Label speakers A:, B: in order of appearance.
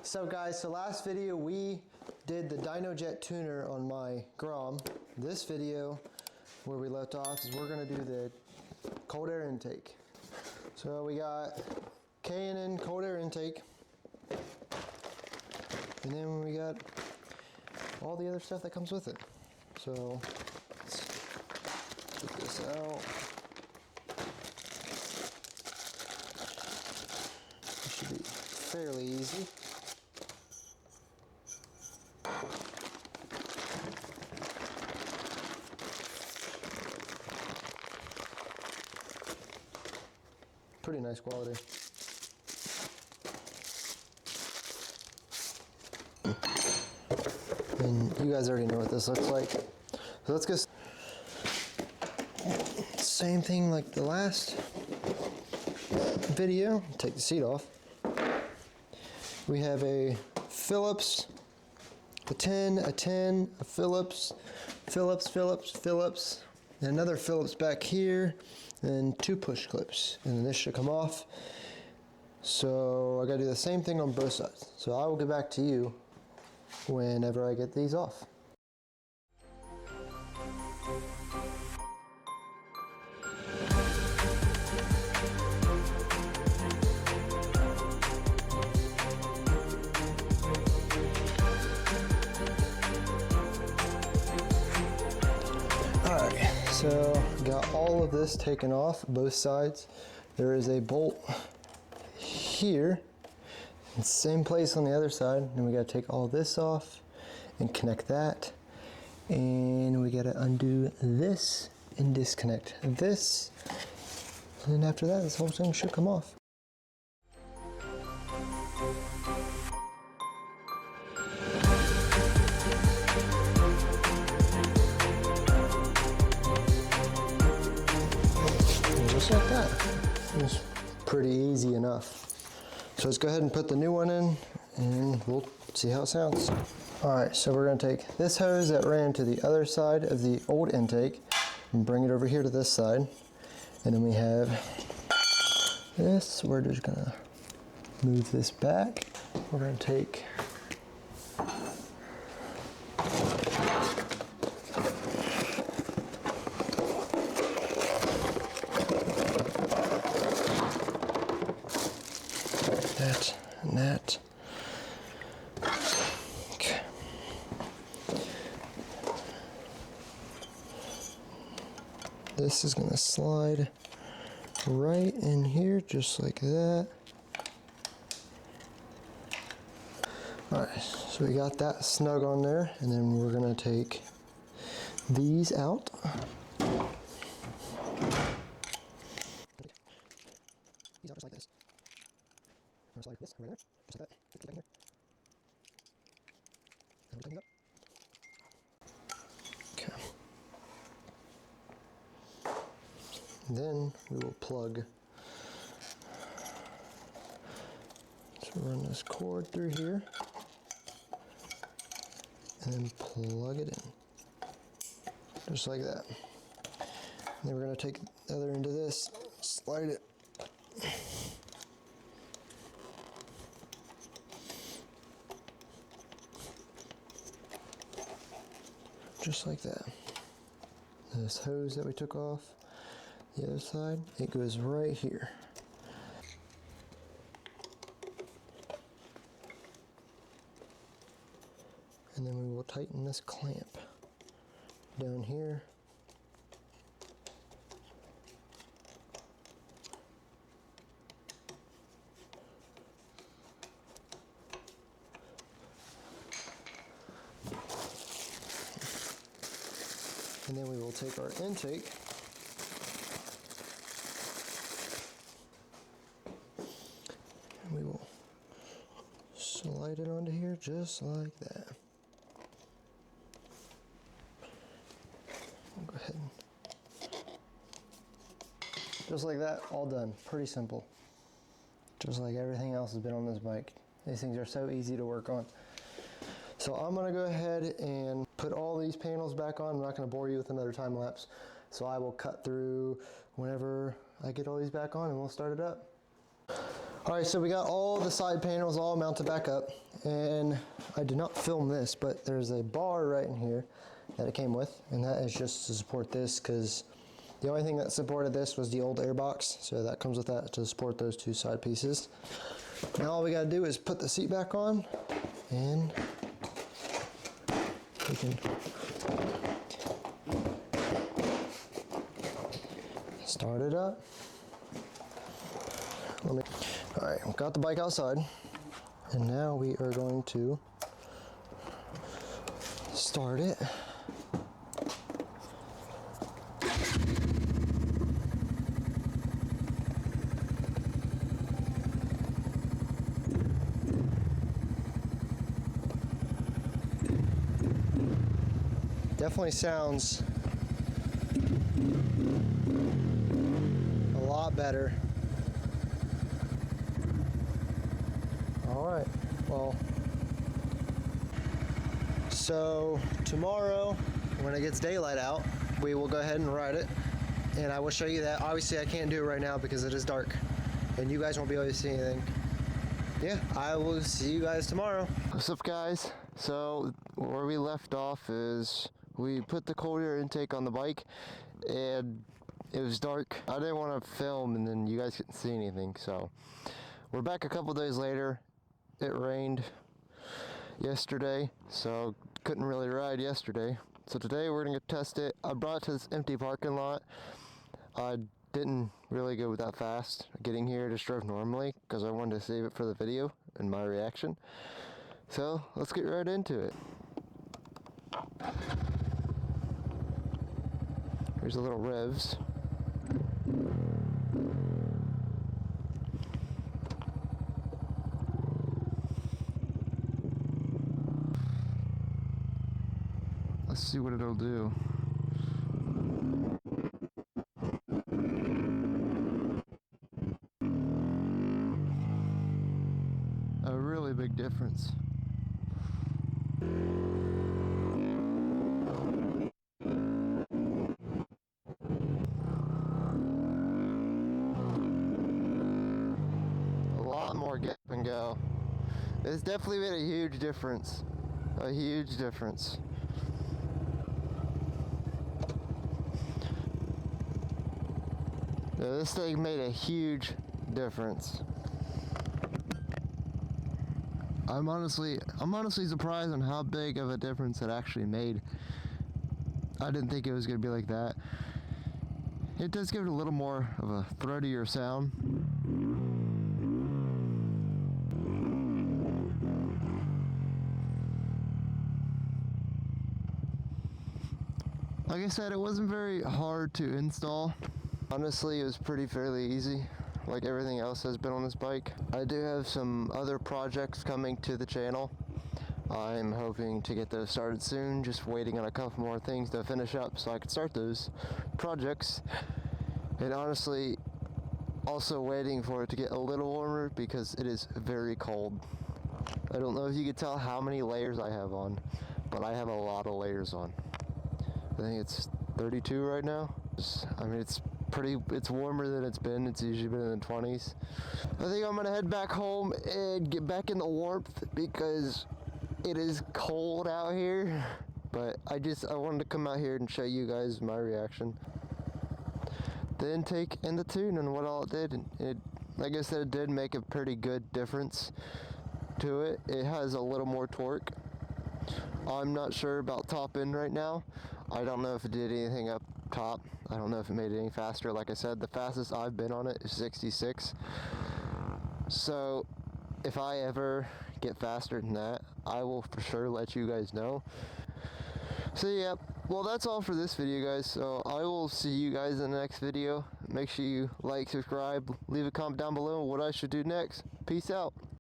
A: So guys, so last video we did the Dyno Jet tuner on my Grom. This video, where we left off, is we're gonna do the cold air intake. So we got K&N cold air intake, and then we got all the other stuff that comes with it. So let's get this out. It should be fairly easy. Pretty nice quality. And you guys already know what this looks like. So let's get same thing like the last video. Take the seat off. We have a Phillips, a 10, a Phillips, and another Phillips back here, and 2 push clips, and then this should come off. So I gotta do the same thing on both sides. So I will get back to you whenever I get these off. Alright, so got all of this taken off, both sides. There is a bolt here, same place on the other side, and we got to take all this off and connect that, and we got to undo this and disconnect this, and then after that this whole thing should come off. Just like that. It was pretty easy enough. So let's go ahead and put the new one in and we'll see how it sounds. Alright, so we're going to take this hose that ran to the other side of the old intake and bring it over here to this side. And then we have this. We're just going to move this back. We're going to take that and that. Okay. This is going to slide right in here, just like that. Alright, so we got that snug on there, and then we're going to take these out. These out just like this. I'm going to slide this over there, just like that. Get back in here. And we'll tighten it up. Okay. Then we will plug. So run this cord through here, and then plug it in, just like that. And then we're going to take the other end of this, slide it. Just like that. This hose that we took off the other side, it goes right here. And then we will tighten this clamp down here. And then we will take our intake and we will slide it onto here just like that. We'll go ahead and just like that, all done. Pretty simple. Just like everything else has been on this bike. These things are so easy to work on. So I'm going to go ahead and put all these panels back on. I'm not going to bore you with another time lapse. So I will cut through whenever I get all these back on and we'll start it up. All right, so we got all the side panels all mounted back up, and I did not film this, but there's a bar right in here that it came with, and that is just to support this, because the only thing that supported this was the old air box, so that comes with that to support those two side pieces. Now all we gotta do is put the seat back on, and we can start it up. All right, we've got the bike outside, and now we are going to start it. Definitely sounds a lot better. All right, well, so tomorrow when it gets daylight out, we will go ahead and ride it, and I will show you that. Obviously I can't do it right now because it is dark and you guys won't be able to see anything. Yeah, I will see you guys tomorrow. What's up, guys? So where we left off is we put the cold air intake on the bike, and it was dark. I didn't want to film and then you guys couldn't see anything, so we're back a couple days later. It rained yesterday, so couldn't really ride yesterday. So today we're gonna test it. I brought it to this empty parking lot. I didn't really go that fast getting here, just drove normally because I wanted to save it for the video and my reaction. So let's get right into it. Here's the little revs. Let's see what it'll do. A really big difference. A lot more gap and go. It's definitely made a huge difference. A huge difference. Yeah, this thing made a huge difference. I'm honestly surprised on how big of a difference it actually made. I didn't think it was gonna be like that. It does give it a little more of a throatier sound. Like I said, it wasn't very hard to install. Honestly, it was fairly easy, like everything else has been on this bike. I do have some other projects coming to the channel. I'm hoping to get those started soon, just waiting on a couple more things to finish up so I can start those projects. And honestly, also waiting for it to get a little warmer because it is very cold. I don't know if you could tell how many layers I have on, but I have a lot of layers on. I think it's 32 right now. I mean, it's warmer than it's been. It's usually been in the 20s. I think I'm gonna head back home and get back in the warmth because it is cold out here. But I wanted to come out here and show you guys my reaction. The intake and the tune and what all it did. Like I said, it did make a pretty good difference to it. It has a little more torque. I'm not sure about top end right now. I don't know if it did anything up top. I don't know if it made it any faster. Like I said, the fastest I've been on it is 66. So if I ever get faster than that, I will for sure let you guys know. So yeah, well, that's all for this video, guys. So I will see you guys in the next video. Make sure you like, subscribe, leave a comment down below what I should do next. Peace out.